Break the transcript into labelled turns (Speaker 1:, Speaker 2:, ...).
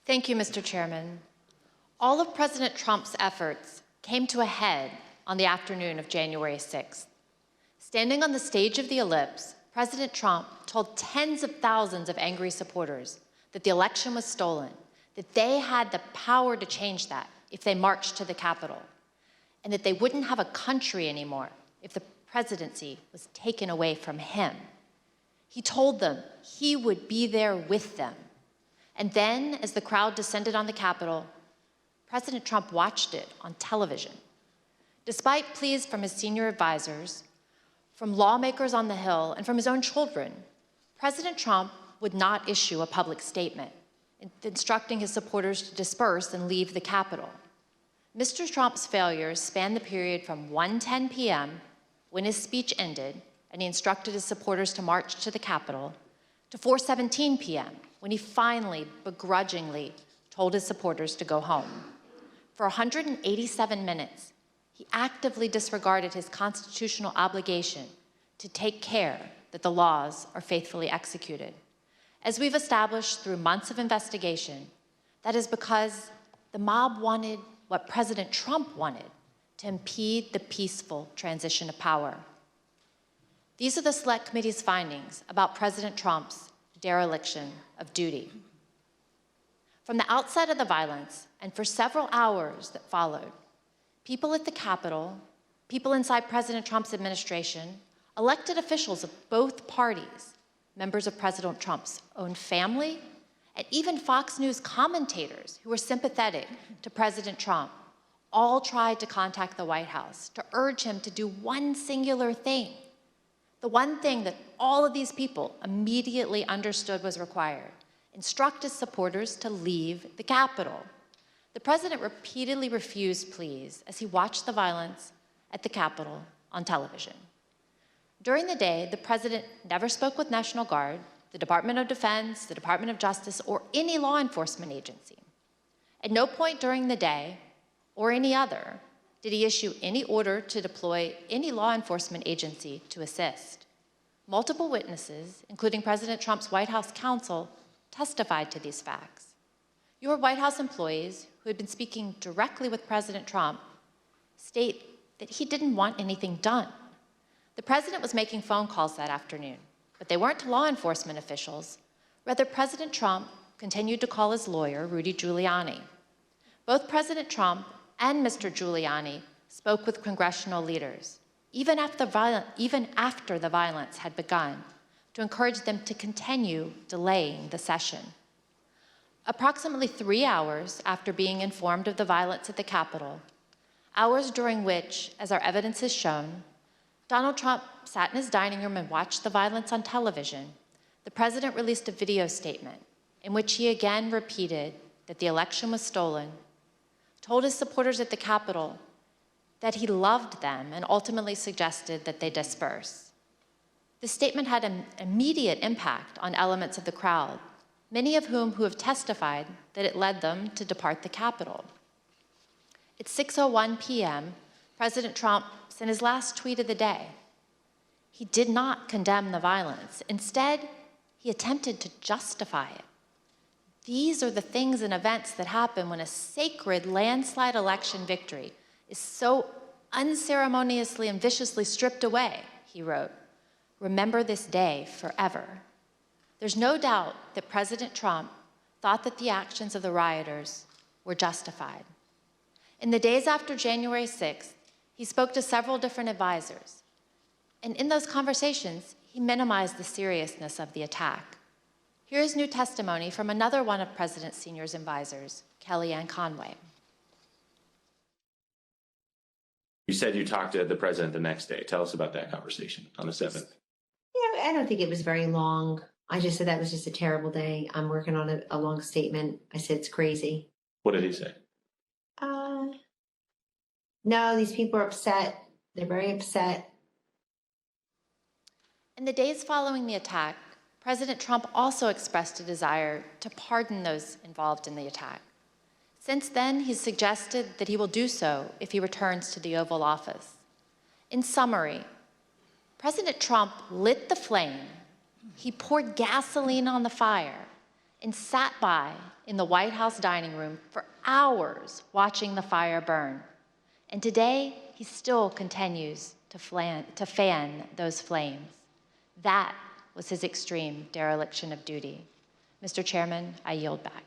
Speaker 1: Thank you, Mr. Chairman. All of President Trump's efforts came to a head on the afternoon of January 6th. Standing on the stage of the Ellipse, President Trump told tens of thousands of angry supporters that the election was stolen, that they had the power to change that if they marched to the Capitol, and that they wouldn't have a country anymore if the presidency was taken away from him. He told them he would be there with them. And then, as the crowd descended on the Capitol, President Trump watched it on television. Despite pleas from his senior advisors, from lawmakers on the Hill, and from his own children, President Trump would not issue a public statement, instructing his supporters to disperse and leave the Capitol. Mr. Trump's failures spanned the period from 1:10 p.m., when his speech ended, and he instructed his supporters to march to the Capitol, to 4:17 p.m., when he finally, begrudgingly, told his supporters to go home. For 187 minutes, he actively disregarded his constitutional obligation to take care that the laws are faithfully executed. As we've established through months of investigation, that is because the mob wanted what President Trump wanted, to impede the peaceful transition of power. These are the Select Committee's findings about President Trump's dereliction of duty. From the outset of the violence, and for several hours that followed, people at the Capitol, people inside President Trump's administration, elected officials of both parties, members of President Trump's own family, and even Fox News commentators who were sympathetic to President Trump, all tried to contact the White House to urge him to do one singular thing, the one thing that all of these people immediately understood was required: instruct his supporters to leave the Capitol. The president repeatedly refused pleas as he watched the violence at the Capitol on television. During the day, the president never spoke with National Guard, the Department of Defense, the Department of Justice, or any law enforcement agency. At no point during the day, or any other, did he issue any order to deploy any law enforcement agency to assist. Multiple witnesses, including President Trump's White House counsel, testified to these facts. Your White House employees, who had been speaking directly with President Trump, state that he didn't want anything done. The president was making phone calls that afternoon, but they weren't to law enforcement officials. Rather, President Trump continued to call his lawyer, Rudy Giuliani. Both President Trump and Mr. Giuliani spoke with congressional leaders, even after the violence had begun, to encourage them to continue delaying the session. Approximately 3 hours after being informed of the violence at the Capitol, hours during which, as our evidence has shown, Donald Trump sat in his dining room and watched the violence on television, the president released a video statement in which he again repeated that the election was stolen, told his supporters at the Capitol that he loved them, and ultimately suggested that they disperse. The statement had an immediate impact on elements of the crowd, many of whom have testified that it led them to depart the Capitol. At 6:01 p.m., President Trump sent his last tweet of the day. He did not condemn the violence. Instead, he attempted to justify it. These are the things and events that happen when a sacred landslide election victory is so unceremoniously and viciously stripped away, he wrote. Remember this day forever. There's no doubt that President Trump thought that the actions of the rioters were justified. In the days after January 6th, he spoke to several different advisors. And in those conversations, he minimized the seriousness of the attack. Here is new testimony from another one of President Senior's advisors, Kellyanne Conway.
Speaker 2: You said you talked to the president the next day. Tell us about that conversation on the 7th.
Speaker 3: Yeah, I don't think it was very long. I just said that was just a terrible day. I'm working on a long statement. I said it's crazy.
Speaker 2: What did he say?
Speaker 3: No, these people are upset. They're very upset.
Speaker 1: In the days following the attack, President Trump also expressed a desire to pardon those involved in the attack. Since then, he's suggested that he will do so if he returns to the Oval Office. In summary, President Trump lit the flame, he poured gasoline on the fire, and sat by in the White House dining room for hours watching the fire burn. And today, he still continues to fan those flames. That was his extreme dereliction of duty. Mr. Chairman, I yield back.